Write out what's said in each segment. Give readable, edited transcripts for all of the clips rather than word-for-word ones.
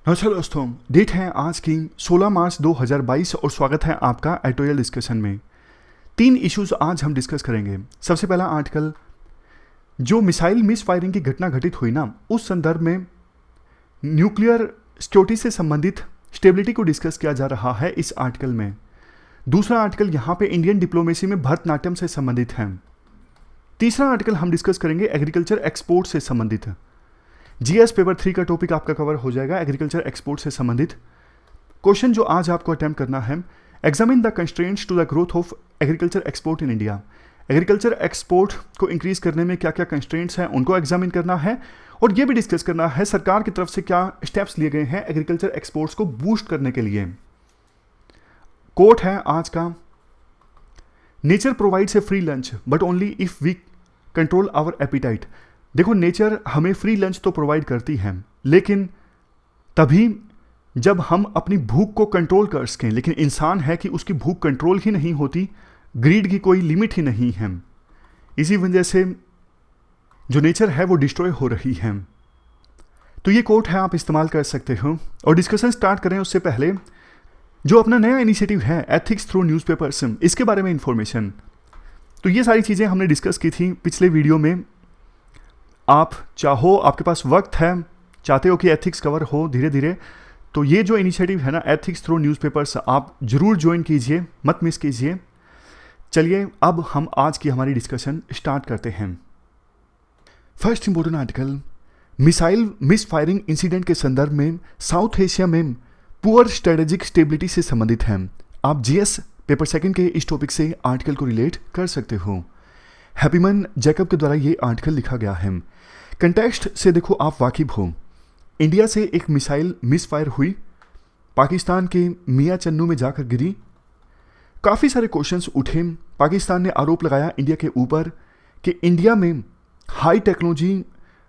नमस्कार दोस्तों, डेट है आज की 16 मार्च 2022 और स्वागत है आपका एडिटोरियल डिस्कशन में। 3 इश्यूज आज हम डिस्कस करेंगे। सबसे पहला आर्टिकल, जो मिसाइल मिस फायरिंग की घटना घटित हुई ना, उस संदर्भ में न्यूक्लियर सिक्योरिटी से संबंधित स्टेबिलिटी को डिस्कस किया जा रहा है इस आर्टिकल में। दूसरा आर्टिकल यहाँ पे इंडियन डिप्लोमेसी में भरतनाट्यम से संबंधित है। तीसरा आर्टिकल हम डिस्कस करेंगे एग्रीकल्चर एक्सपोर्ट से संबंधित। जीएस पेपर 3 का टॉपिक आपका कवर हो जाएगा एग्रीकल्चर एक्सपोर्ट से संबंधित। क्वेश्चन जो आज आपको अटेम्प्ट करना है, examine the constraints to the growth of agriculture export in India. Agriculture export को इंक्रीज करने में क्या क्या कंस्ट्रेंट्स हैं उनको एग्जामिन करना है, और ये भी डिस्कस करना है सरकार की तरफ से क्या स्टेप्स लिए गए हैं एग्रीकल्चर एक्सपोर्ट्स को बूस्ट करने के लिए। कोट है आज का, nature provides a free lunch but only if we control our appetite. देखो, नेचर हमें फ्री लंच तो प्रोवाइड करती है, लेकिन तभी जब हम अपनी भूख को कंट्रोल कर सकें। लेकिन इंसान है कि उसकी भूख कंट्रोल ही नहीं होती, ग्रीड की कोई लिमिट ही नहीं है। इसी वजह से जो नेचर है वो डिस्ट्रॉय हो रही है। तो ये कोट है, आप इस्तेमाल कर सकते हो। और डिस्कशन स्टार्ट करें उससे पहले, जो अपना नया इनिशिएटिव है एथिक्स थ्रू न्यूज़पेपर्स, इसके बारे में इंफॉर्मेशन। तो ये सारी चीज़ें हमने डिस्कस की थी पिछले वीडियो में। आप चाहो, आपके पास वक्त है, चाहते हो कि एथिक्स कवर हो धीरे धीरे, तो ये जो इनिशिएटिव है ना एथिक्स थ्रू न्यूज़पेपर्स, आप जरूर ज्वाइन कीजिए, मत मिस कीजिए। चलिए अब हम आज की हमारी डिस्कशन स्टार्ट करते हैं। First important article, missile miss firing incident के संदर्भ में साउथ एशिया में पुअर स्ट्रेटेजिक स्टेबिलिटी से संबंधित है। आप जीएस पेपर 2 के इस टॉपिक से आर्टिकल को रिलेट कर सकते हो। हैप्पीमैन जैकब के द्वारा ये आर्टिकल लिखा गया है। कंटेक्स्ट से देखो, आप वाकिफ हो। इंडिया से एक मिसाइल मिस फायर हुई, पाकिस्तान के मियां चन्नू में जाकर गिरी। काफ़ी सारे क्वेश्चंस उठे। पाकिस्तान ने आरोप लगाया इंडिया के ऊपर कि इंडिया में हाई टेक्नोलॉजी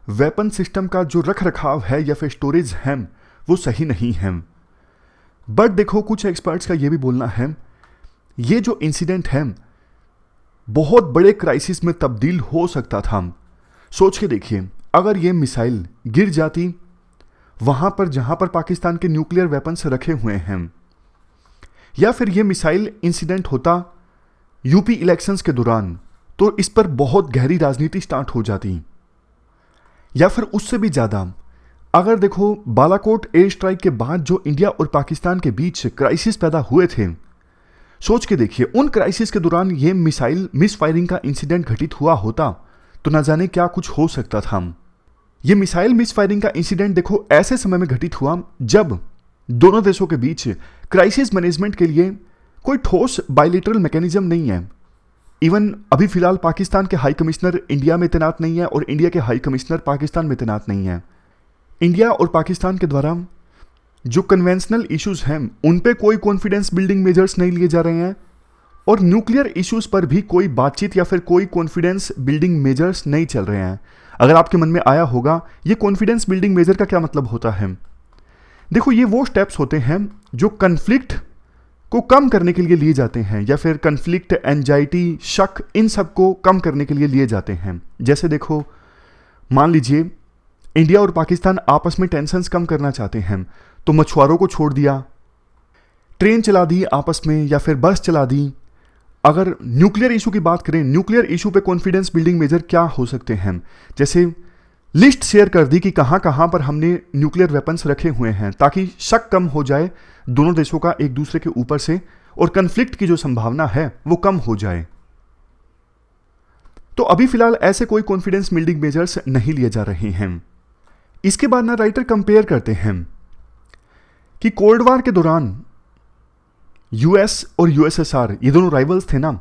वेपन सिस्टम का जो रख रखाव है या फिर स्टोरेज है वो सही नहीं है। बट देखो, कुछ एक्सपर्ट्स का ये भी बोलना है ये जो इंसिडेंट है बहुत बड़े क्राइसिस में तब्दील हो सकता था। सोच के देखिए, अगर ये मिसाइल गिर जाती वहां पर जहां पर पाकिस्तान के न्यूक्लियर वेपन्स रखे हुए हैं, या फिर ये मिसाइल इंसिडेंट होता यूपी इलेक्शंस के दौरान, तो इस पर बहुत गहरी राजनीति स्टार्ट हो जाती। या फिर उससे भी ज़्यादा, अगर देखो बालाकोट एयर स्ट्राइक के बाद जो इंडिया और पाकिस्तान के बीच क्राइसिस पैदा हुए थे, सोच के देखिए उन क्राइसिस के दौरान ये मिसाइल मिस फायरिंग का इंसिडेंट घटित हुआ होता तो ना जाने क्या कुछ हो सकता था। ये मिसाइल मिस फायरिंग का इंसिडेंट देखो ऐसे समय में घटित हुआ जब दोनों देशों के बीच क्राइसिस मैनेजमेंट के लिए कोई ठोस बायलैटरल मैकेनिज्म नहीं है। इवन अभी फिलहाल पाकिस्तान के हाई कमिश्नर इंडिया में तैनात नहीं है और इंडिया के हाई कमिश्नर पाकिस्तान में तैनात नहीं है। इंडिया और पाकिस्तान के द्वारा जो कन्वेंशनल इश्यूज हैं उन पे कोई कॉन्फिडेंस बिल्डिंग मेजर्स नहीं लिए जा रहे हैं, और न्यूक्लियर इश्यूज पर भी कोई बातचीत या फिर कोई कॉन्फिडेंस बिल्डिंग मेजर्स नहीं चल रहे हैं। अगर आपके मन में आया होगा ये कॉन्फिडेंस बिल्डिंग मेजर का क्या मतलब होता है, देखो ये वो स्टेप्स होते हैं जो कन्फ्लिक्ट को कम करने के लिए लिए जाते हैं, या फिर कन्फ्लिक्ट, एंजाइटी, शक, इन सब को कम करने के लिए लिए जाते हैं। जैसे देखो, मान लीजिए इंडिया और पाकिस्तान आपस में टेंशन्स कम करना चाहते हैं, तो मछुआरों को छोड़ दिया, ट्रेन चला दी आपस में, या फिर बस चला दी। अगर न्यूक्लियर इशू की बात करें, न्यूक्लियर इशू पे कॉन्फिडेंस बिल्डिंग मेजर क्या हो सकते हैं, जैसे लिस्ट शेयर कर दी कि कहाँ कहाँ पर हमने न्यूक्लियर वेपन्स रखे हुए हैं, ताकि शक कम हो जाए दोनों देशों का एक दूसरे के ऊपर से, और कन्फ्लिक्ट की जो संभावना है वो कम हो जाए। तो अभी फिलहाल ऐसे कोई कॉन्फिडेंस बिल्डिंग मेजर्स नहीं लिए जा रहे हैं। इसके बाद ना राइटर कंपेयर करते हैं कि कोल्ड वार के दौरान यूएस और यूएसएसआर, ये दोनों राइवल्स थे ना,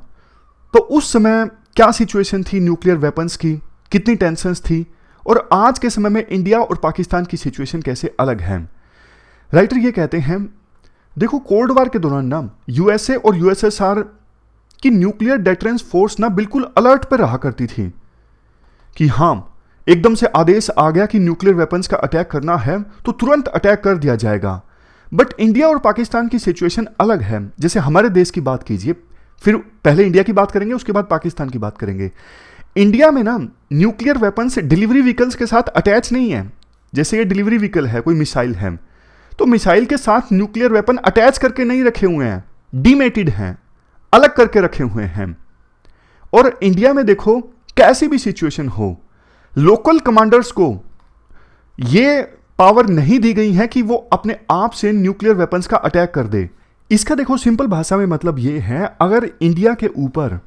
तो उस समय क्या सिचुएशन थी न्यूक्लियर वेपन्स की, कितनी टेंशन्स थी, और आज के समय में इंडिया और पाकिस्तान की सिचुएशन कैसे अलग है। राइटर ये कहते हैं, देखो कोल्ड वार के दौरान ना यूएसए और यूएसएसआर की न्यूक्लियर डेटरेंस फोर्स ना बिल्कुल अलर्ट पर रहा करती थी कि हाँ, एकदम से आदेश आ गया कि न्यूक्लियर वेपन्स का अटैक करना है तो तुरंत अटैक कर दिया जाएगा। बट इंडिया और पाकिस्तान की सिचुएशन अलग है। जैसे हमारे देश की बात कीजिए, फिर पहले इंडिया की बात करेंगे, उसके बाद पाकिस्तान की बात करेंगे। इंडिया में ना न्यूक्लियर वेपन्स डिलीवरी व्हीकल्स के साथ अटैच नहीं है। जैसे ये डिलीवरी व्हीकल है, कोई मिसाइल है, तो मिसाइल के साथ न्यूक्लियर वेपन अटैच करके नहीं रखे हुए हैं, डीमेटेड हैं, अलग करके रखे हुए हैं। और इंडिया में देखो कैसी भी सिचुएशन हो, लोकल कमांडर्स को ये पावर नहीं दी गई है कि वो अपने आप से न्यूक्लियर वेपन्स का अटैक कर दे। इसका देखो सिंपल भाषा में मतलब ये है, अगर इंडिया के ऊपर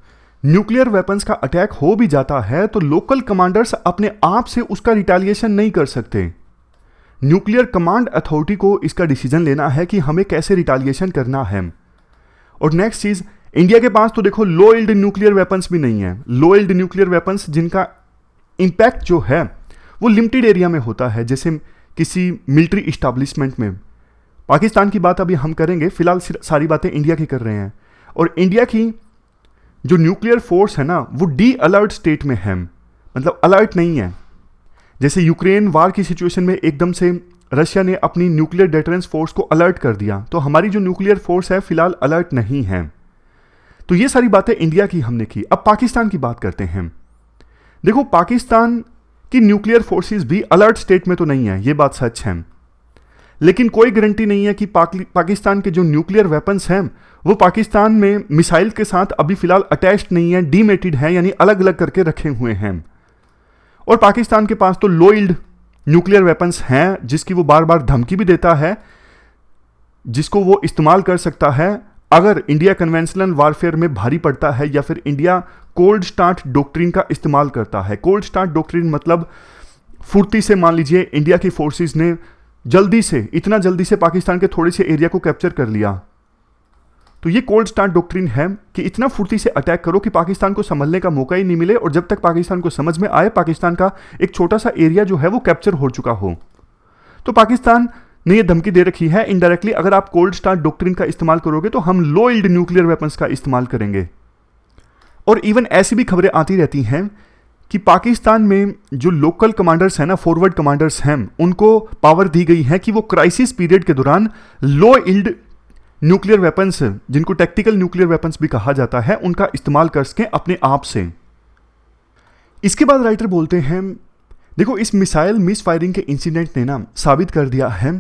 न्यूक्लियर वेपन्स का अटैक हो भी जाता है तो लोकल कमांडर्स अपने आप से उसका रिटेलिएशन नहीं कर सकते। न्यूक्लियर कमांड अथॉरिटी को इसका डिसीजन लेना है कि हमें कैसे रिटेलिएशन करना है। और नेक्स्ट चीज, इंडिया के पास तो देखो लो यील्ड न्यूक्लियर वेपन्स भी नहीं है। लो यील्ड न्यूक्लियर वेपन्स जिनका इंपैक्ट जो है वो लिमिटेड एरिया में होता है, जैसे किसी मिलिट्री इस्टेब्लिशमेंट में। पाकिस्तान की बात अभी हम करेंगे, फिलहाल सारी बातें इंडिया की कर रहे हैं। और इंडिया की जो न्यूक्लियर फोर्स है ना वो डी अलर्ट स्टेट में है, मतलब अलर्ट नहीं है। जैसे यूक्रेन वार की सिचुएशन में एकदम से रशिया ने अपनी न्यूक्लियर डेटरेंस फोर्स को अलर्ट कर दिया, तो हमारी जो न्यूक्लियर फोर्स है फिलहाल अलर्ट नहीं है। तो ये सारी बातें इंडिया की हमने की। अब पाकिस्तान की बात करते हैं। देखो पाकिस्तान की न्यूक्लियर फोर्सेस भी अलर्ट स्टेट में तो नहीं है, ये बात सच है, लेकिन कोई गारंटी नहीं है कि पाकिस्तान के जो न्यूक्लियर वेपन्स हैं वो पाकिस्तान में मिसाइल के साथ अभी फिलहाल अटैच्ड नहीं है, डीमेटेड है, यानी अलग अलग करके रखे हुए हैं। और पाकिस्तान के पास तो लो यील्ड न्यूक्लियर वेपन्स हैं जिसकी वो बार बार धमकी भी देता है, जिसको वो इस्तेमाल कर सकता है अगर इंडिया कन्वेंशनल वारफेयर में भारी पड़ता है, या फिर इंडिया कोल्ड स्टार्ट डॉक्ट्रिन का इस्तेमाल करता है। कोल्ड स्टार्ट डॉक्ट्रिन मतलब फुर्ती से, मान लीजिए इंडिया की फोर्सेस ने जल्दी से, इतना जल्दी से पाकिस्तान के थोड़े से एरिया को कैप्चर कर लिया, तो ये कोल्ड स्टार्ट डॉक्ट्रिन है कि इतना फुर्ती से अटैक करो कि पाकिस्तान को संभलने का मौका ही नहीं मिले, और जब तक पाकिस्तान को समझ में आए पाकिस्तान का एक छोटा सा एरिया जो है वो कैप्चर हो चुका हो। तो पाकिस्तान ने ये धमकी दे रखी है इनडायरेक्टली, अगर आप कोल्ड स्टार्ट डॉक्ट्रिन का इस्तेमाल करोगे तो हम लो यील्ड न्यूक्लियर वेपन्स का इस्तेमाल करेंगे। और इवन ऐसी भी खबरें आती रहती हैं कि पाकिस्तान में जो लोकल कमांडर्स हैं ना, फॉरवर्ड कमांडर्स हैं, उनको पावर दी गई है कि वो क्राइसिस पीरियड के दौरान लो यील्ड न्यूक्लियर वेपन्स, जिनको टैक्टिकल न्यूक्लियर वेपन्स भी कहा जाता है, उनका इस्तेमाल कर सकें अपने आप से। इसके बाद राइटर बोलते हैं, देखो इस मिसाइल मिस फायरिंग के इंसिडेंट ने ना साबित कर दिया है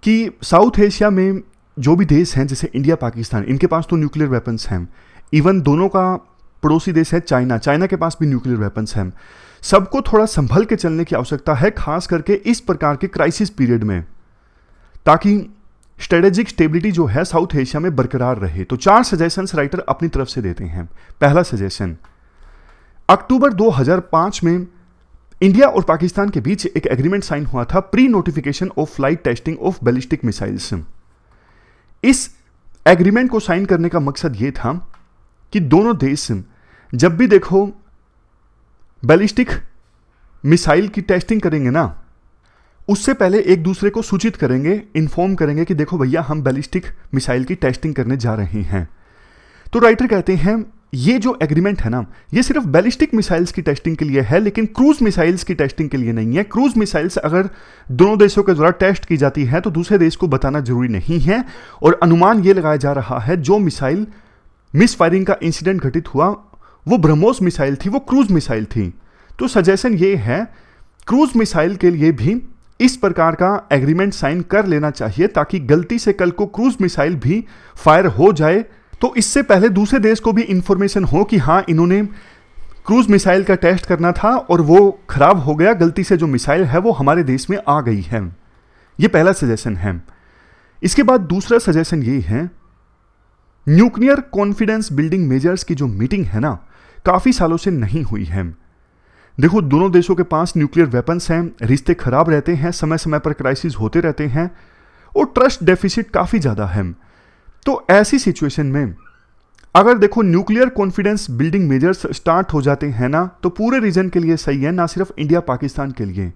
कि साउथ एशिया में जो भी देश हैं, जैसे इंडिया पाकिस्तान, इनके पास तो न्यूक्लियर वेपन्स हैं। इवन दोनों का पड़ोसी देश है चाइना, चाइना के पास भी न्यूक्लियर वेपन्स हैं। सबको थोड़ा संभल के चलने की आवश्यकता है, खास करके इस प्रकार के क्राइसिस पीरियड में, ताकि स्ट्रेटेजिक स्टेबिलिटी जो है साउथ एशिया में बरकरार रहे। तो 4 सजेशंस राइटर अपनी तरफ से देते हैं। पहला सजेशन, अक्टूबर 2005 में इंडिया और पाकिस्तान के बीच एक एग्रीमेंट साइन हुआ था, pre notification of flight testing of ballistic missiles. इस एग्रीमेंट को साइन करने का मकसद यह था कि दोनों देश जब भी देखो बैलिस्टिक मिसाइल की टेस्टिंग करेंगे ना, उससे पहले एक दूसरे को सूचित करेंगे, इन्फॉर्म करेंगे कि देखो भैया हम बैलिस्टिक मिसाइल की टेस्टिंग करने जा रहे हैं। तो राइटर कहते हैं ये जो एग्रीमेंट है ना, ये सिर्फ बैलिस्टिक मिसाइल्स की टेस्टिंग के लिए है, लेकिन क्रूज मिसाइल्स की टेस्टिंग के लिए नहीं है। क्रूज मिसाइल्स अगर दोनों देशों के द्वारा टेस्ट की जाती है तो दूसरे देश को बताना जरूरी नहीं है। और अनुमान ये लगाया जा रहा है जो मिसाइल मिस फायरिंग का इंसिडेंट घटित हुआ वो ब्रह्मोस मिसाइल थी, वो क्रूज मिसाइल थी। तो सजेशन ये है क्रूज मिसाइल के लिए भी इस प्रकार का एग्रीमेंट साइन कर लेना चाहिए, ताकि गलती से कल को क्रूज मिसाइल भी फायर हो जाए तो इससे पहले दूसरे देश को भी इंफॉर्मेशन हो कि हाँ इन्होंने क्रूज मिसाइल का टेस्ट करना था और वो खराब हो गया, गलती से जो मिसाइल है वो हमारे देश में आ गई है। ये पहला सजेशन है। इसके बाद दूसरा सजेशन ये है, न्यूक्लियर कॉन्फिडेंस बिल्डिंग मेजर्स की जो मीटिंग है ना, काफी सालों से नहीं हुई है। देखो दोनों देशों के पास न्यूक्लियर वेपन्स हैं, रिश्ते खराब रहते हैं, समय समय पर क्राइसिस होते रहते हैं और ट्रस्ट डेफिसिट काफी ज्यादा है। तो ऐसी सिचुएशन में अगर देखो nuclear confidence building measures start हो जाते हैं ना, तो पूरे रीजन के लिए सही है, ना सिर्फ इंडिया पाकिस्तान के लिए।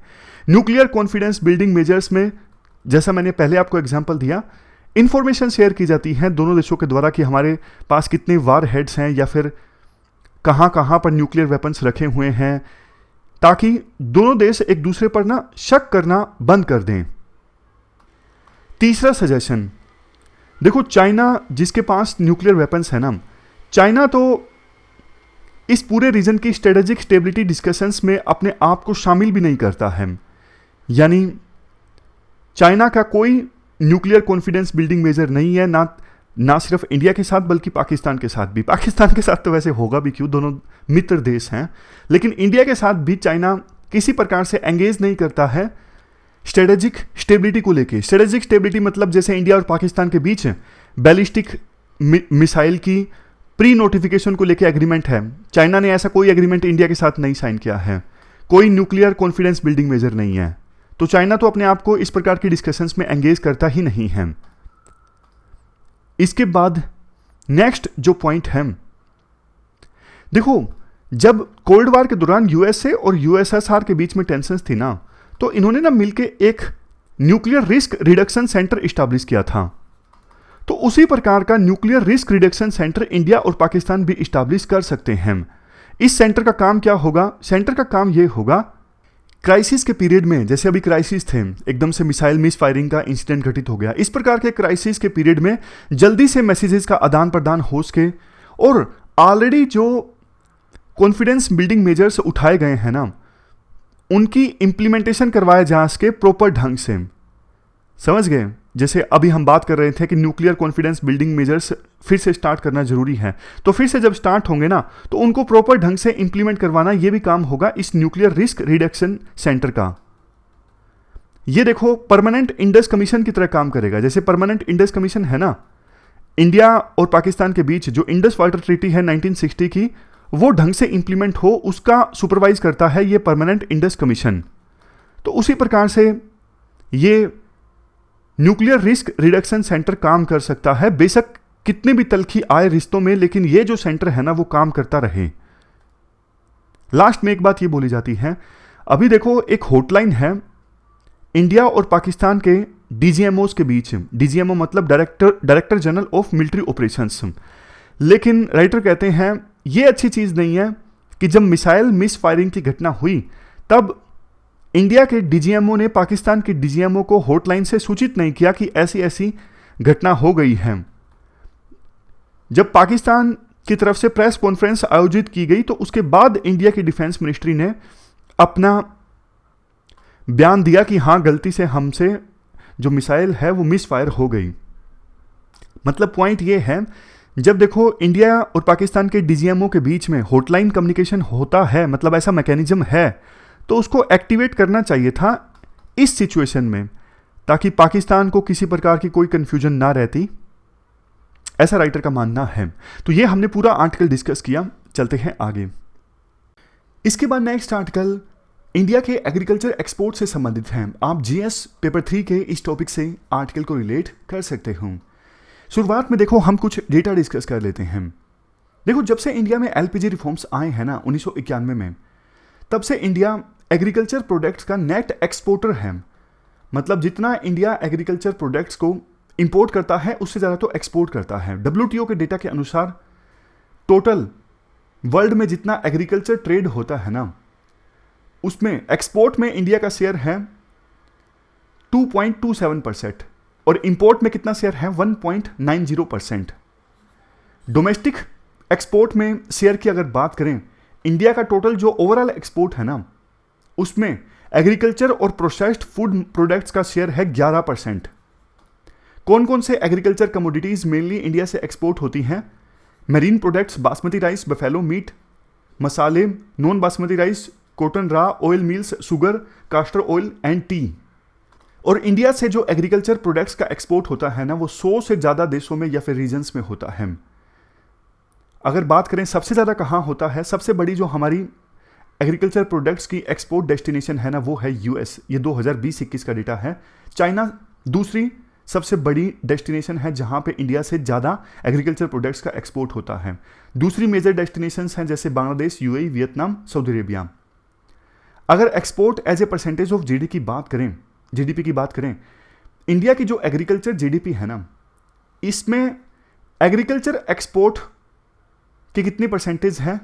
न्यूक्लियर कॉन्फिडेंस बिल्डिंग मेजर्स में, जैसा मैंने पहले आपको एग्जांपल दिया, इंफॉर्मेशन शेयर की जाती है दोनों देशों के द्वारा कि हमारे पास कितने वार हेड्स हैं या फिर कहाँ कहाँ पर न्यूक्लियर वेपन्स रखे हुए हैं, ताकि दोनों देश एक दूसरे पर ना शक करना बंद कर दें। तीसरा सजेशन, देखो चाइना जिसके पास न्यूक्लियर वेपन्स है ना, चाइना तो इस पूरे रीजन की स्ट्रेटेजिक स्टेबिलिटी डिस्कशंस में अपने आप को शामिल भी नहीं करता है। यानी चाइना का कोई न्यूक्लियर कॉन्फिडेंस बिल्डिंग मेजर नहीं है, ना सिर्फ इंडिया के साथ बल्कि पाकिस्तान के साथ भी। पाकिस्तान के साथ तो वैसे होगा भी क्यों, दोनों मित्र देश हैं, लेकिन इंडिया के साथ भी चाइना किसी प्रकार से एंगेज नहीं करता है स्ट्रेटेजिक स्टेबिलिटी को लेके। स्ट्रेटेजिक स्टेबिलिटी मतलब जैसे इंडिया और पाकिस्तान के बीच बैलिस्टिक मिसाइल की प्री नोटिफिकेशन को लेके एग्रीमेंट है, चाइना ने ऐसा कोई एग्रीमेंट इंडिया के साथ नहीं साइन किया है। कोई न्यूक्लियर कॉन्फिडेंस बिल्डिंग मेजर नहीं है, तो चाइना तो अपने आप को इस प्रकार की डिस्कशंस में एंगेज करता ही नहीं है। इसके बाद नेक्स्ट जो पॉइंट है, देखो जब कोल्ड वार के दौरान यूएसए और यूएसएसआर के बीच में टेंशंस थी ना, तो इन्होंने ना मिलके एक nuclear risk reduction centre establish किया था। तो उसी प्रकार का nuclear risk reduction centre India और पाकिस्तान भी इस्टेब्लिश कर सकते हैं। इस सेंटर का काम क्या होगा? सेंटर का काम यह होगा, क्राइसिस के पीरियड में, जैसे अभी क्राइसिस थे, एकदम से मिसाइल मिस फायरिंग का इंसिडेंट घटित हो गया, इस प्रकार के क्राइसिस के पीरियड में जल्दी से मैसेजेस का आदान प्रदान हो सके, और ऑलरेडी जो कॉन्फिडेंस बिल्डिंग मेजर्स उठाए गए हैं ना, उनकी इंप्लीमेंटेशन करवाया जा सके प्रॉपर ढंग से। समझ गए? जैसे अभी हम बात कर रहे थे कि न्यूक्लियर कॉन्फिडेंस बिल्डिंग मेजर्स फिर से स्टार्ट करना जरूरी है, तो फिर से जब स्टार्ट होंगे ना, तो उनको प्रॉपर ढंग से इंप्लीमेंट करवाना, ये भी काम होगा इस न्यूक्लियर रिस्क रिडक्शन सेंटर का। ये देखो परमानेंट इंडस कमीशन की तरह काम करेगा। जैसे परमानेंट इंडस कमीशन है ना, इंडिया और पाकिस्तान के बीच जो इंडस वाटर ट्रीटी है 1960 की, वो ढंग से इंप्लीमेंट हो, उसका सुपरवाइज करता है ये परमानेंट इंडस कमीशन। तो उसी प्रकार से ये न्यूक्लियर रिस्क रिडक्शन सेंटर काम कर सकता है, बेशक कितने भी तलखी आए रिश्तों में, लेकिन ये जो सेंटर है ना वो काम करता रहे। लास्ट में एक बात ये बोली जाती है, अभी देखो एक हॉटलाइन है इंडिया और पाकिस्तान के डीजीएमओस के बीच। डीजीएमओ मतलब director general of military operations. लेकिन राइटर कहते हैं ये अच्छी चीज नहीं है कि जब मिसाइल मिस फायरिंग की घटना हुई, तब इंडिया के डीजीएमओ ने पाकिस्तान के डीजीएमओ को हॉटलाइन से सूचित नहीं किया कि ऐसी ऐसी घटना हो गई है। जब पाकिस्तान की तरफ से प्रेस कॉन्फ्रेंस आयोजित की गई, तो उसके बाद इंडिया की डिफेंस मिनिस्ट्री ने अपना बयान दिया कि हाँ, गलती से हमसे जो मिसाइल है वो मिस फायर हो गई। मतलब पॉइंट ये है, जब देखो इंडिया और पाकिस्तान के डीजीएमओ के बीच में हॉटलाइन कम्युनिकेशन होता है, मतलब ऐसा मैकेनिज्म है, तो उसको एक्टिवेट करना चाहिए था इस सिचुएशन में, ताकि पाकिस्तान को किसी प्रकार की कोई कंफ्यूजन ना रहती, ऐसा राइटर का मानना है। तो ये हमने पूरा आर्टिकल डिस्कस किया, चलते हैं आगे। इसके बाद नेक्स्ट आर्टिकल इंडिया के एग्रीकल्चर एक्सपोर्ट से संबंधित है। आप जीएस पेपर 3 के इस टॉपिक से आर्टिकल को रिलेट कर सकते हो। शुरुआत में देखो हम कुछ डेटा डिस्कस कर लेते हैं। देखो जब से इंडिया में एलपीजी रिफॉर्म्स आए हैं ना 1991 में, तब से इंडिया एग्रीकल्चर प्रोडक्ट्स का नेट एक्सपोर्टर है। मतलब जितना इंडिया एग्रीकल्चर प्रोडक्ट्स को इंपोर्ट करता है उससे ज़्यादा तो एक्सपोर्ट करता है। डब्ल्यूटीओ के डेटा के अनुसार टोटल वर्ल्ड में जितना एग्रीकल्चर ट्रेड होता है ना, उसमें एक्सपोर्ट में इंडिया का शेयर है 2.27% और इंपोर्ट में कितना शेयर है 1.90%। डोमेस्टिक एक्सपोर्ट में शेयर की अगर बात करें, इंडिया का टोटल जो ओवरऑल एक्सपोर्ट है ना, उसमें एग्रीकल्चर और प्रोसेस्ड फूड प्रोडक्ट्स का शेयर है 11%। कौन कौन से एग्रीकल्चर कमोडिटीज मेनली इंडिया से एक्सपोर्ट होती हैं? Marine products, basmati rice, buffalo meet, मसाले, नॉन बासमती राइस, कॉटन, रा oil mills, sugar, caster oil and T. और इंडिया से जो एग्रीकल्चर प्रोडक्ट्स का एक्सपोर्ट होता है ना, वो 100 से ज़्यादा देशों में या फिर रीजन्स में होता है। अगर बात करें सबसे ज़्यादा कहाँ होता है, सबसे बड़ी जो हमारी एग्रीकल्चर प्रोडक्ट्स की एक्सपोर्ट डेस्टिनेशन है ना, वो है यूएस। ये 2020-21 का डेटा है। चाइना दूसरी सबसे बड़ी डेस्टिनेशन है जहाँ पे इंडिया से ज़्यादा एग्रीकल्चर प्रोडक्ट्स का एक्सपोर्ट होता है। दूसरी मेजर डेस्टिनेशंस हैं जैसे Bangladesh, UAE, Vietnam, Saudi Arabia. अगर export as a percentage of GDP की बात करें, इंडिया की जो एग्रीकल्चर जीडीपी है ना, इसमें एग्रीकल्चर एक्सपोर्ट की कितनी परसेंटेज है,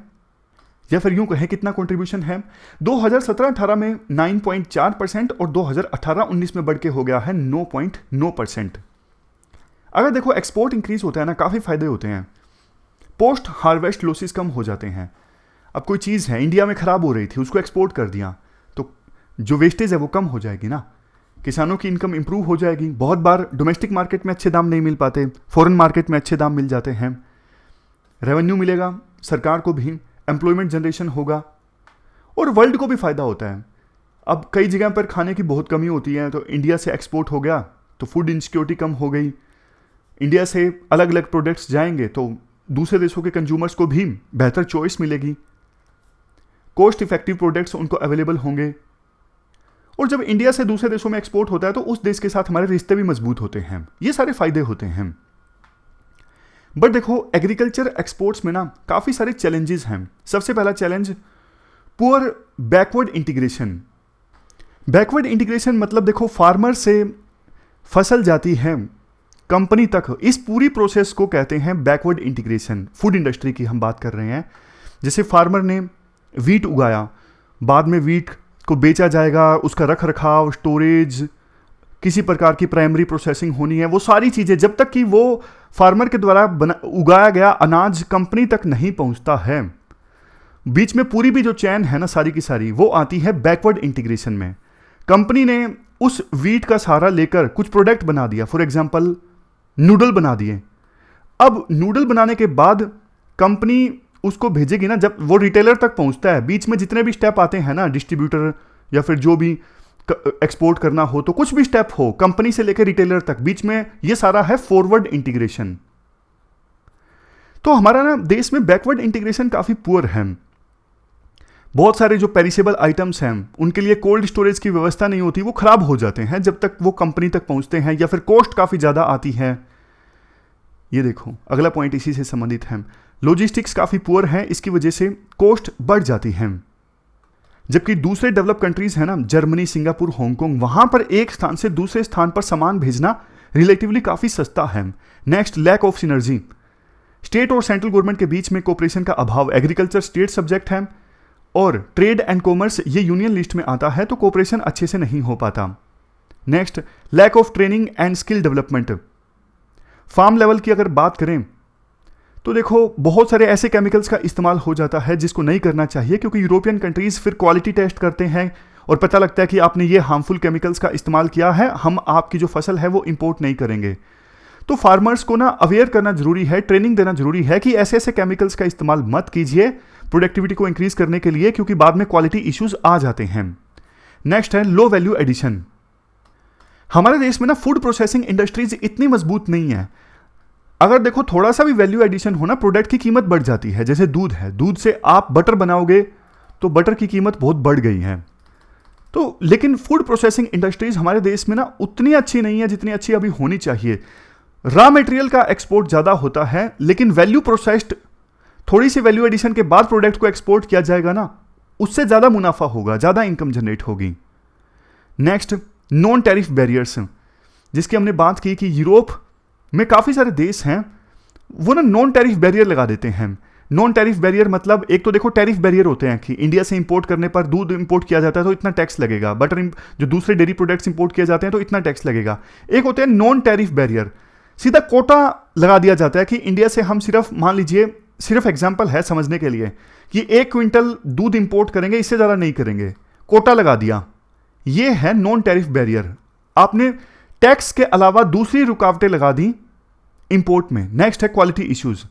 या फिर यूं कहें कितना कंट्रीब्यूशन है? 2017-18 में 9.4% और 2018-19 में बढ़ के हो गया है 9.9%। अगर देखो एक्सपोर्ट इंक्रीज होता है ना, काफ़ी फायदे होते हैं। पोस्ट हार्वेस्ट लॉसेस कम हो जाते हैं। अब कोई चीज़ है इंडिया में ख़राब हो रही थी, उसको एक्सपोर्ट कर दिया, तो जो वेस्टेज है वो कम हो जाएगी ना। किसानों की इनकम इंप्रूव हो जाएगी। बहुत बार डोमेस्टिक मार्केट में अच्छे दाम नहीं मिल पाते, फॉरेन मार्केट में अच्छे दाम मिल जाते हैं। रेवेन्यू मिलेगा सरकार को भी, एम्प्लॉयमेंट जनरेशन होगा और वर्ल्ड को भी फ़ायदा होता है। अब कई जगह पर खाने की बहुत कमी होती है, तो इंडिया से एक्सपोर्ट हो गया तो फूड इनसिक्योरिटी कम हो गई। इंडिया से अलग अलग प्रोडक्ट्स जाएंगे तो दूसरे देशों के कंज्यूमर्स को भी बेहतर चॉइस मिलेगी, कॉस्ट इफेक्टिव प्रोडक्ट्स उनको अवेलेबल होंगे। और जब इंडिया से दूसरे देशों में एक्सपोर्ट होता है तो उस देश के साथ हमारे रिश्ते भी मजबूत होते हैं। ये सारे फायदे होते हैं। बट देखो, एग्रीकल्चर एक्सपोर्ट्स में ना काफ़ी सारे चैलेंजेस हैं। सबसे पहला challenge, poor backward integration. Backward integration मतलब देखो, फार्मर से फसल जाती है कंपनी तक, इस पूरी प्रोसेस को कहते हैं बैकवर्ड इंटीग्रेशन। फूड इंडस्ट्री की हम बात कर रहे हैं। जैसे फार्मर ने वीट उगाया, बाद में वीट को बेचा जाएगा, उसका रख रखाव, स्टोरेज, किसी प्रकार की प्राइमरी प्रोसेसिंग होनी है, वो सारी चीज़ें जब तक कि वो फार्मर के द्वारा उगाया गया अनाज कंपनी तक नहीं पहुंचता है, बीच में पूरी भी जो चैन है ना सारी की सारी, वो आती है बैकवर्ड इंटीग्रेशन में। कंपनी ने उस वीट का सहारा लेकर कुछ प्रोडक्ट बना दिया, फॉर एग्जांपल नूडल बना दिए। अब नूडल बनाने के बाद कंपनी उसको भेजेगी ना, जब वो रिटेलर तक पहुंचता है, बीच में जितने भी स्टेप आते हैं ना, डिस्ट्रीब्यूटर या फिर जो भी एक्सपोर्ट करना हो, तो कुछ भी स्टेप हो कंपनी से लेकर रिटेलर तक, बीच में ये सारा है फॉरवर्ड इंटीग्रेशन। तो हमारा ना देश में बैकवर्ड इंटीग्रेशन काफी पुअर है। बहुत सारे जो पेरिसेबल आइटम्स हैं उनके लिए कोल्ड स्टोरेज की व्यवस्था नहीं होती, वो खराब हो जाते हैं जब तक वो कंपनी तक पहुंचते हैं, या फिर कॉस्ट काफी ज्यादा आती है। ये देखो, अगला पॉइंट इसी से संबंधित है। लॉजिस्टिक्स काफी पुअर है, इसकी वजह से कॉस्ट बढ़ जाती है। जबकि दूसरे डेवलप कंट्रीज है ना, जर्मनी, सिंगापुर, हांगकांग, वहां पर एक स्थान से दूसरे स्थान पर सामान भेजना रिलेटिवली काफी सस्ता है। Next, lack of synergy. State और सेंट्रल गवर्नमेंट के बीच में कोऑपरेशन का अभाव। एग्रीकल्चर स्टेट सब्जेक्ट है और ट्रेड एंड कॉमर्स ये यूनियन लिस्ट में आता है, तो कोऑपरेशन अच्छे से नहीं हो पाता। Next, lack of training and skill development. Farm level की अगर बात करें तो देखो, बहुत सारे ऐसे केमिकल्स का इस्तेमाल हो जाता है जिसको नहीं करना चाहिए, क्योंकि यूरोपियन कंट्रीज फिर क्वालिटी टेस्ट करते हैं और पता लगता है कि आपने ये हार्मफुल केमिकल्स का इस्तेमाल किया है, हम आपकी जो फसल है वो इंपोर्ट नहीं करेंगे। तो फार्मर्स को ना अवेयर करना जरूरी है, ट्रेनिंग देना जरूरी है कि ऐसे ऐसे केमिकल्स का इस्तेमाल मत कीजिए प्रोडक्टिविटी को इंक्रीज करने के लिए, क्योंकि बाद में क्वालिटी इश्यूज आ जाते हैं। नेक्स्ट है लो वैल्यू एडिशन। हमारे देश में ना फूड प्रोसेसिंग इंडस्ट्रीज इतनी मजबूत नहीं है। अगर देखो थोड़ा सा भी वैल्यू एडिशन होना, प्रोडक्ट की कीमत बढ़ जाती है। जैसे दूध है, दूध से आप बटर बनाओगे तो बटर की कीमत बहुत बढ़ गई है। तो लेकिन फूड प्रोसेसिंग इंडस्ट्रीज हमारे देश में ना उतनी अच्छी नहीं है जितनी अच्छी अभी होनी चाहिए। रॉ मटेरियल का एक्सपोर्ट ज्यादा होता है, लेकिन वैल्यू प्रोसेस्ड, थोड़ी सी वैल्यू एडिशन के बाद प्रोडक्ट को एक्सपोर्ट किया जाएगा ना, उससे ज्यादा मुनाफा होगा, ज्यादा इनकम जनरेट होगी। नेक्स्ट, नॉन टैरिफ बैरियर्स, जिसकी हमने बात की कि यूरोप में काफी सारे देश हैं वो ना नॉन टैरिफ बैरियर लगा देते हैं। नॉन टैरिफ बैरियर मतलब, एक तो देखो टैरिफ बैरियर होते हैं कि इंडिया से इंपोर्ट करने पर, दूध इंपोर्ट किया जाता है तो इतना टैक्स लगेगा, बटर जो दूसरे डेयरी प्रोडक्ट्स इंपोर्ट किए जाते हैं तो इतना टैक्स लगेगा। एक होते हैं नॉन टैरिफ बैरियर, सीधा कोटा लगा दिया जाता है कि इंडिया से हम सिर्फ, मान लीजिए सिर्फ एग्जाम्पल है समझने के लिए, कि 1 क्विंटल दूध इंपोर्ट करेंगे, इससे ज्यादा नहीं करेंगे, कोटा लगा दिया। यह है नॉन टैरिफ बैरियर। आपने टैक्स के अलावा दूसरी रुकावटें लगा दी इंपोर्ट में। नेक्स्ट है क्वालिटी इश्यूज।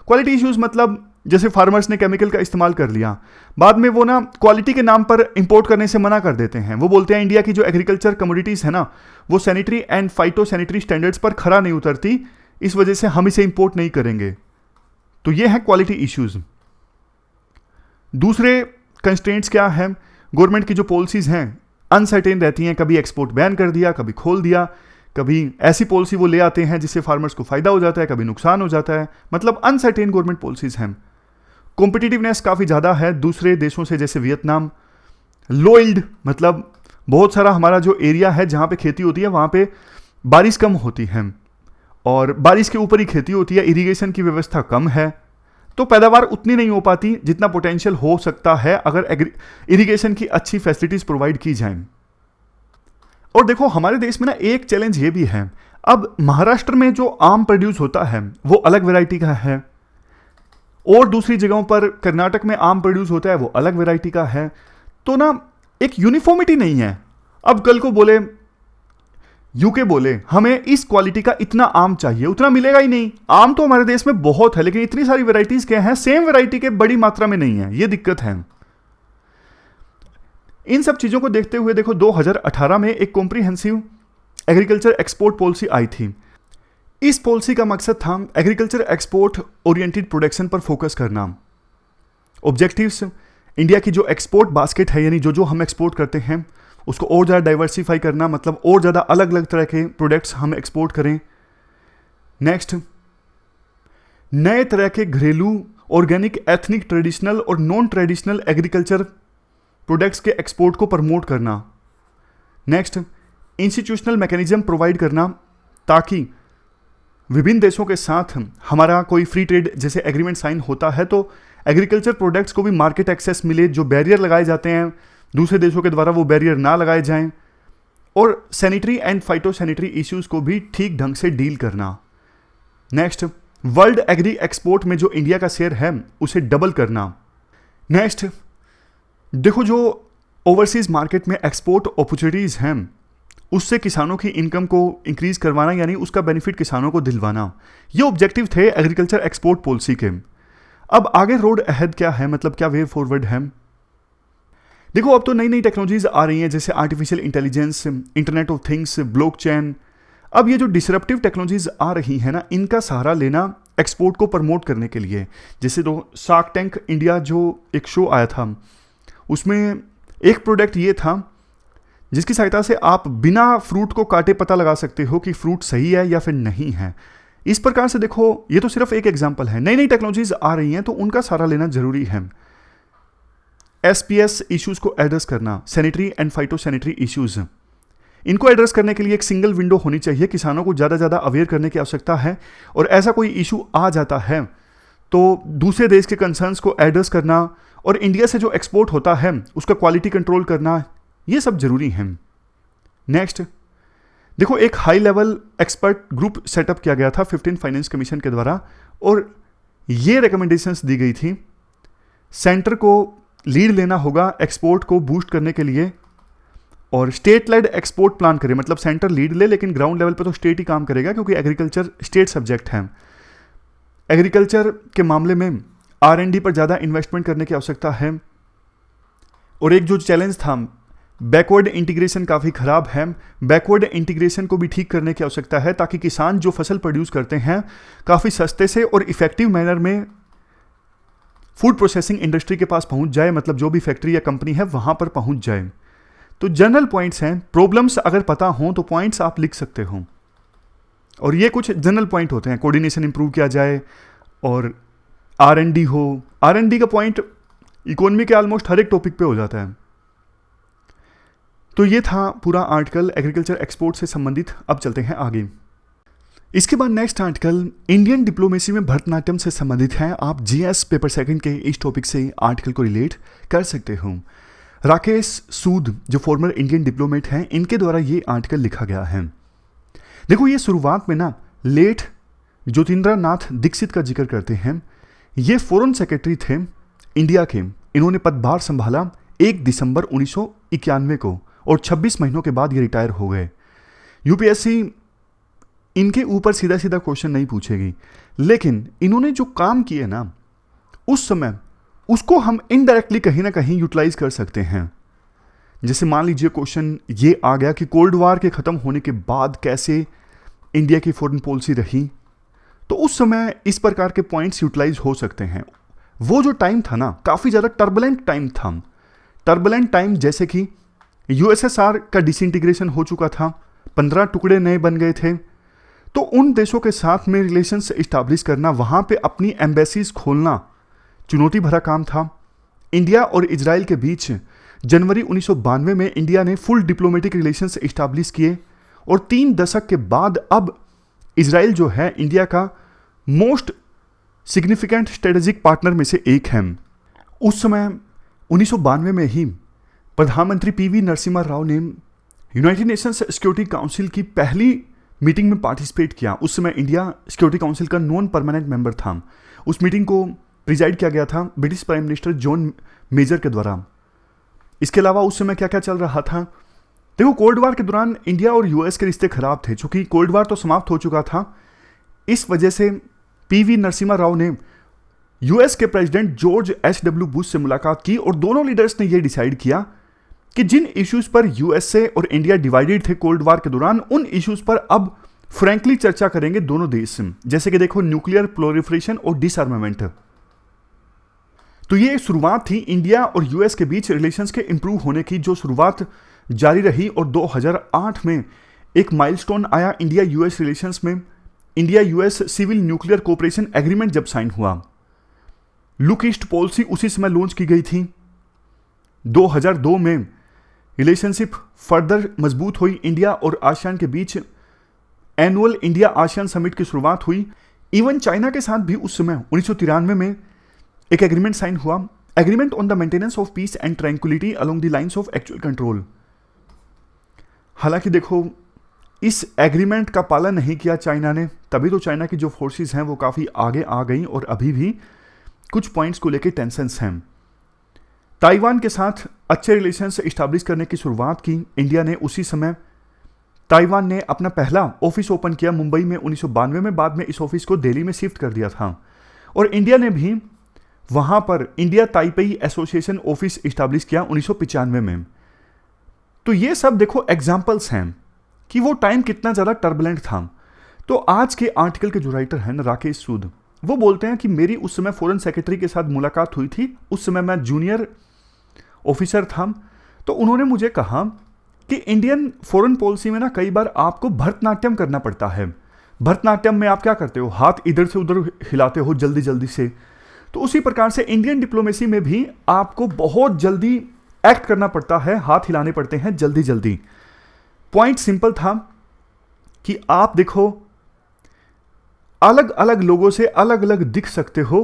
क्वालिटी इश्यूज मतलब जैसे फार्मर्स ने केमिकल का इस्तेमाल कर लिया, बाद में वो ना क्वालिटी के नाम पर इंपोर्ट करने से मना कर देते हैं। वो बोलते हैं इंडिया की जो एग्रीकल्चर कमोडिटीज है ना, वो sanitary and phyto sanitary standards पर खरा नहीं उतरती, इस वजह से हम इसे इंपोर्ट नहीं करेंगे। तो ये है क्वालिटी इश्यूज। दूसरे कंस्ट्रेंट्स क्या है, गवर्नमेंट की जो पॉलिसीज हैं अनसर्टेन रहती हैं, कभी एक्सपोर्ट बैन कर दिया, कभी खोल दिया, कभी ऐसी पॉलिसी वो ले आते हैं जिससे फार्मर्स को फायदा हो जाता है, कभी नुकसान हो जाता है, मतलब अनसर्टेन गवर्नमेंट पॉलिसीज हैं। कॉम्पिटिटिवनेस काफ़ी ज़्यादा है दूसरे देशों से, जैसे वियतनाम। लो यील्ड मतलब बहुत सारा हमारा जो एरिया है जहाँ पे खेती होती है वहाँ पे बारिश कम होती है और बारिश के ऊपर ही खेती होती है, इरिगेशन की व्यवस्था कम है, तो पैदावार उतनी नहीं हो पाती जितना पोटेंशियल हो सकता है अगर इरिगेशन की अच्छी फैसिलिटीज प्रोवाइड की जाएं। और देखो हमारे देश में ना एक चैलेंज ये भी है, अब महाराष्ट्र में जो आम प्रोड्यूस होता है वो अलग वैरायटी का है, और दूसरी जगहों पर कर्नाटक में आम प्रोड्यूस होता है वो अलग वैरायटी का है, तो ना एक यूनिफॉर्मिटी नहीं है। अब कल को बोले यूके बोले हमें इस क्वालिटी का इतना आम चाहिए, उतना मिलेगा ही नहीं। आम तो हमारे देश में बहुत है, लेकिन इतनी सारी वैरायटीज क्या हैं, सेम वैरायटी के बड़ी मात्रा में नहीं है, ये दिक्कत है। इन सब चीजों को देखते हुए देखो 2018 में एक कॉम्प्रिहेंसिव एग्रीकल्चर एक्सपोर्ट पॉलिसी आई थी। इस पॉलिसी का मकसद था एग्रीकल्चर एक्सपोर्ट ओरिएंटेड प्रोडक्शन पर फोकस करना। ऑब्जेक्टिव्स, इंडिया की जो एक्सपोर्ट बास्केट है, यानी जो जो हम एक्सपोर्ट करते हैं उसको और ज़्यादा डाइवर्सिफाई करना, मतलब और ज़्यादा अलग अलग तरह के प्रोडक्ट्स हम एक्सपोर्ट करें। नेक्स्ट, नए तरह के घरेलू, ऑर्गेनिक, एथनिक, ट्रेडिशनल और नॉन ट्रेडिशनल एग्रीकल्चर प्रोडक्ट्स के एक्सपोर्ट को प्रमोट करना। नेक्स्ट, इंस्टीट्यूशनल मैकेनिज्म प्रोवाइड करना ताकि विभिन्न देशों के साथ हमारा कोई फ्री ट्रेड जैसे एग्रीमेंट साइन होता है तो एग्रीकल्चर प्रोडक्ट्स को भी मार्केट एक्सेस मिले, जो बैरियर लगाए जाते हैं दूसरे देशों के द्वारा वो बैरियर ना लगाए जाएं, और सैनिटरी एंड फाइटोसैनिटरी इश्यूज को भी ठीक ढंग से डील करना। नेक्स्ट, वर्ल्ड एग्री एक्सपोर्ट में जो इंडिया का शेयर है उसे डबल करना। नेक्स्ट, देखो जो ओवरसीज मार्केट में एक्सपोर्ट अपॉर्चुनिटीज हैं उससे किसानों की इनकम को इंक्रीज करवाना, यानी उसका बेनिफिट किसानों को दिलवाना, ये ऑब्जेक्टिव थे एग्रीकल्चर एक्सपोर्ट पॉलिसी के। अब आगे रोड अहेड क्या है, मतलब क्या वे फॉरवर्ड है। देखो अब तो नई नई टेक्नोलॉजीज आ रही हैं, जैसे artificial intelligence, internet of things, blockchain. अब ये जो डिसरप्टिव टेक्नोलॉजीज आ रही हैं ना, इनका सहारा लेना एक्सपोर्ट को प्रमोट करने के लिए। जैसे तो शार्क टैंक इंडिया जो एक शो आया था, उसमें एक प्रोडक्ट ये था जिसकी सहायता से आप बिना फ्रूट को काटे पता लगा सकते हो कि फ्रूट सही है या फिर नहीं है। इस प्रकार से देखो, ये तो सिर्फ एक एग्जाम्पल है, नई नई टेक्नोलॉजीज आ रही हैं तो उनका सहारा लेना जरूरी है। एसपीएस इश्यूज को एड्रेस करना, सैनिटरी एंड फाइटोसैनिटरी इश्यूज, इनको एड्रेस करने के लिए एक सिंगल विंडो होनी चाहिए। किसानों को ज़्यादा ज़्यादा अवेयर करने की आवश्यकता है, और ऐसा कोई इशू आ जाता है तो दूसरे देश के कंसर्न्स को एड्रेस करना और इंडिया से जो एक्सपोर्ट होता है उसका क्वालिटी कंट्रोल करना, ये सब जरूरी है। नेक्स्ट, देखो एक high level expert group setup किया गया था 15 फाइनेंस कमीशन के द्वारा, और ये रिकमेंडेशंस दी गई थी सेंटर को लीड लेना होगा एक्सपोर्ट को बूस्ट करने के लिए, और स्टेट लेड एक्सपोर्ट प्लान करे, मतलब सेंटर लीड ले लेकिन ग्राउंड लेवल पे तो स्टेट ही काम करेगा, क्योंकि एग्रीकल्चर स्टेट सब्जेक्ट है। एग्रीकल्चर के मामले में R&D पर ज़्यादा इन्वेस्टमेंट करने की आवश्यकता है। और एक जो चैलेंज था, बैकवर्ड इंटीग्रेशन काफ़ी खराब है, बैकवर्ड इंटीग्रेशन को भी ठीक करने की आवश्यकता है ताकि किसान जो फसल प्रोड्यूस करते हैं काफ़ी सस्ते से और इफेक्टिव मैनर में फूड प्रोसेसिंग इंडस्ट्री के पास पहुंच जाए, मतलब जो भी फैक्ट्री या कंपनी है वहां पर पहुंच जाए। तो जनरल पॉइंट्स हैं, प्रॉब्लम्स अगर पता हो तो पॉइंट्स आप लिख सकते हो, और ये कुछ जनरल पॉइंट होते हैं। कोऑर्डिनेशन इंप्रूव किया जाए और R&D हो, R&D का पॉइंट इकोनॉमी के ऑलमोस्ट हर एक टॉपिक पे हो जाता है। तो ये था पूरा आर्टिकल एग्रीकल्चर एक्सपोर्ट से संबंधित। अब चलते हैं आगे। इसके बाद नेक्स्ट आर्टिकल इंडियन डिप्लोमेसी में भरतनाट्यम से संबंधित है। आप GS पेपर सेकंड के इस टॉपिक से आर्टिकल को रिलेट कर सकते हो। राकेश सूद जो फॉर्मर इंडियन डिप्लोमेट हैं, इनके द्वारा ये आर्टिकल लिखा गया है। देखो ये शुरुआत में ना लेट ज्योतिन्द्र नाथ दीक्षित का जिक्र करते हैं। ये फॉरेन सेक्रेटरी थे इंडिया के। इन्होंने पदभार संभाला 1 दिसंबर 1991 को, और 26 महीनों के बाद ये रिटायर हो गए। यूपीएससी इनके ऊपर सीधा सीधा क्वेश्चन नहीं पूछेगी, लेकिन इन्होंने जो काम किए ना उस समय, उसको हम इनडायरेक्टली कहीं ना कहीं यूटिलाइज कर सकते हैं। जैसे मान लीजिए क्वेश्चन ये आ गया कि कोल्ड वार के ख़त्म होने के बाद कैसे इंडिया की फॉरेन पॉलिसी रही, तो उस समय इस प्रकार के पॉइंट्स यूटिलाइज हो सकते हैं। वो जो टाइम था ना, काफ़ी ज़्यादा टर्बुलेंट टाइम था। टर्बुलेंट टाइम जैसे कि यूएसएसआर का डिसइंटीग्रेशन हो चुका था, 15 टुकड़े नए बन गए थे, तो उन देशों के साथ में रिलेशंस इस्टाब्लिश करना, वहाँ पे अपनी एम्बेसीज खोलना चुनौती भरा काम था। इंडिया और इजराइल के बीच जनवरी 1992 में इंडिया ने फुल डिप्लोमेटिक रिलेशंस इस्टाब्लिश किए, और 3 दशक के बाद अब इजराइल जो है इंडिया का मोस्ट सिग्निफिकेंट स्ट्रेटेजिक पार्टनर में से एक है। उस समय 1992 में ही प्रधानमंत्री PV नरसिम्हा राव ने यूनाइटेड नेशंस सिक्योरिटी काउंसिल की पहली मीटिंग में पार्टिसिपेट किया। उस समय इंडिया सिक्योरिटी काउंसिल का नॉन परमानेंट मेंबर था। उस मीटिंग को प्रिजाइड किया गया था British prime minister John Major के द्वारा। इसके अलावा उस समय क्या क्या चल रहा था, देखो कोल्ड वॉर के दौरान इंडिया और यूएस के रिश्ते खराब थे, चूंकि कोल्ड वॉर तो समाप्त हो चुका था। इस वजह से पीवी नरसिम्हा राव ने यूएस के प्रेसिडेंट जॉर्ज एच.डब्ल्यू. बुश से मुलाकात की और दोनों लीडर्स ने यह डिसाइड किया कि जिन इश्यूज पर यूएसए और इंडिया डिवाइडेड थे कोल्ड वॉर के दौरान, उन इश्यूज पर अब फ्रैंकली चर्चा करेंगे दोनों देश। जैसे कि देखो न्यूक्लियर प्रोलिफरेशन और डिसआर्मामेंट। तो ये शुरुआत थी इंडिया और यूएस के बीच रिलेशंस के इंप्रूव होने की, जो शुरुआत जारी रही और 2008 में एक माइलस्टोन आया इंडिया यूएस रिलेशंस में। India US civil nuclear cooperation agreement जब साइन हुआ, लुक ईस्ट पॉलिसी उसी समय लॉन्च की गई थी। 2002 में रिलेशनशिप फर्दर मजबूत हुई इंडिया और आसियान के बीच। एनुअल इंडिया आसियान समिट की शुरुआत हुई। इवन चाइना के साथ भी उस समय 1993 में एक एग्रीमेंट साइन हुआ, agreement on the maintenance of peace and tranquillity along the lines of actual control. हालांकि देखो इस एग्रीमेंट का पालन नहीं किया चाइना ने, तभी तो चाइना की जो फोर्सेस हैं वो काफ़ी आगे आ गई और अभी भी कुछ पॉइंट्स को लेकर टेंशन्स हैं। ताइवान के साथ अच्छे रिलेशंस इस्टेब्लिश करने की शुरुआत की इंडिया ने। उसी समय ताइवान ने अपना पहला ऑफिस ओपन किया मुंबई में 1992 में। बाद में इस ऑफिस को दिल्ली में शिफ्ट कर दिया था और इंडिया ने भी वहां पर India Taipei association office establish किया 1995 में। तो ये सब देखो एग्जाम्पल्स हैं कि वो टाइम कितना ज़्यादा टर्बुलेंट था। तो आज के आर्टिकल के जो राइटर हैं राकेश सूद, वो बोलते हैं कि मेरी उस समय फॉरेन सेक्रेटरी के साथ मुलाकात हुई थी। उस समय मैं जूनियर ऑफिसर था। तो उन्होंने मुझे कहा कि इंडियन फॉरेन पॉलिसी में ना कई बार आपको भरतनाट्यम करना पड़ता है। भरतनाट्यम में आप क्या करते हो, हाथ इधर से उधर हिलाते हो जल्दी जल्दी से। तो उसी प्रकार से इंडियन डिप्लोमेसी में भी आपको बहुत जल्दी एक्ट करना पड़ता है, हाथ हिलाने पड़ते हैं जल्दी जल्दी। पॉइंट सिंपल था कि आप देखो अलग अलग लोगों से अलग अलग दिख सकते हो।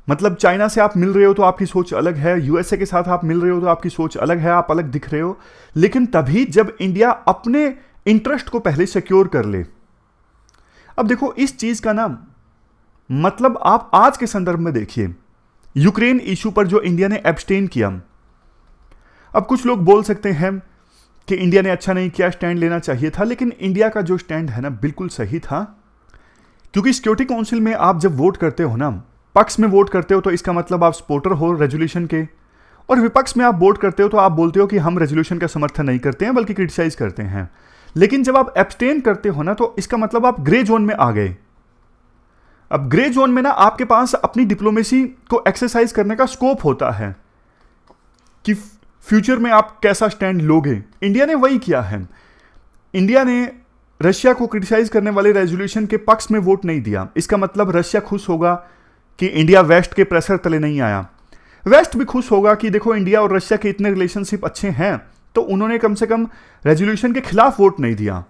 मतलब चाइना से आप मिल रहे हो तो आपकी सोच अलग है, यूएसए के साथ आप मिल रहे हो तो आपकी सोच अलग है, आप अलग दिख रहे हो। लेकिन तभी जब इंडिया अपने इंटरेस्ट को पहले सिक्योर कर ले। अब देखो इस चीज का ना मतलब आप आज के संदर्भ में देखिए, यूक्रेन इशू पर जो इंडिया ने एब्सटेन किया। अब कुछ लोग बोल सकते हैं कि इंडिया ने अच्छा नहीं किया, स्टैंड लेना चाहिए था, लेकिन इंडिया का जो स्टैंड है ना बिल्कुल सही था। क्योंकि सिक्योरिटी काउंसिल में आप जब वोट करते हो ना, पक्ष में वोट करते हो तो इसका मतलब आप सपोर्टर हो रेजोल्यूशन के, और विपक्ष में आप वोट करते हो तो आप बोलते हो कि हम रेजोल्यूशन का समर्थन नहीं करते हैं बल्कि क्रिटिसाइज करते हैं। लेकिन जब आप एब्सटेन करते हो ना तो इसका मतलब आप ग्रे जोन में आ गए। अब ग्रे जोन में ना आपके पास अपनी डिप्लोमेसी को एक्सरसाइज करने का स्कोप होता है कि फ्यूचर में आप कैसा स्टैंड लोगे। इंडिया ने वही किया है। इंडिया ने रशिया को क्रिटिसाइज करने वाले रेजोल्यूशन के पक्ष में वोट नहीं दिया। इसका मतलब रशिया खुश होगा कि इंडिया वेस्ट के प्रेशर तले नहीं आया। वेस्ट भी खुश होगा कि देखो इंडिया और रशिया के इतने रिलेशनशिप अच्छे हैं, तो उन्होंने कम से कम रेजोल्यूशन के खिलाफ वोट नहीं दिया।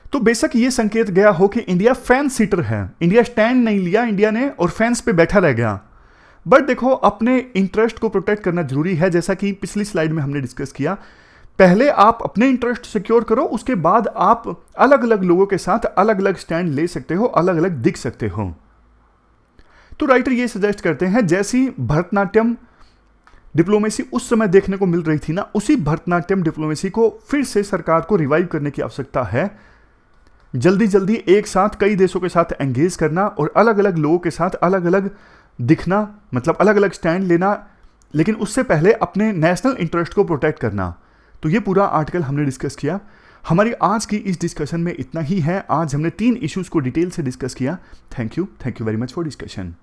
तो बेशक ये संकेत गया हो कि इंडिया फैन सीटर है, इंडिया स्टैंड नहीं लिया इंडिया ने और फैंस पे बैठा रह गया। बट देखो अपने इंटरेस्ट को प्रोटेक्ट करना जरूरी है। जैसा कि पिछली स्लाइड में हमने डिस्कस किया, पहले आप अपने इंटरेस्ट सिक्योर करो, उसके बाद आप अलग अलग लोगों के साथ अलग अलग स्टैंड ले सकते हो, अलग अलग दिख सकते हो। तो राइटर ये सजेस्ट करते हैं जैसी भरतनाट्यम डिप्लोमेसी उस समय देखने को मिल रही थी ना, उसी भरतनाट्यम डिप्लोमेसी को फिर से सरकार को रिवाइव करने की आवश्यकता है। जल्दी जल्दी एक साथ कई देशों के साथ एंगेज करना और अलग अलग लोगों के साथ अलग अलग दिखना, मतलब अलग अलग स्टैंड लेना, लेकिन उससे पहले अपने नेशनल इंटरेस्ट को प्रोटेक्ट करना। तो ये पूरा आर्टिकल हमने डिस्कस किया। हमारी आज की इस डिस्कशन में इतना ही है। आज हमने 3 इश्यूज को डिटेल से डिस्कस किया। Thank you very much for discussion.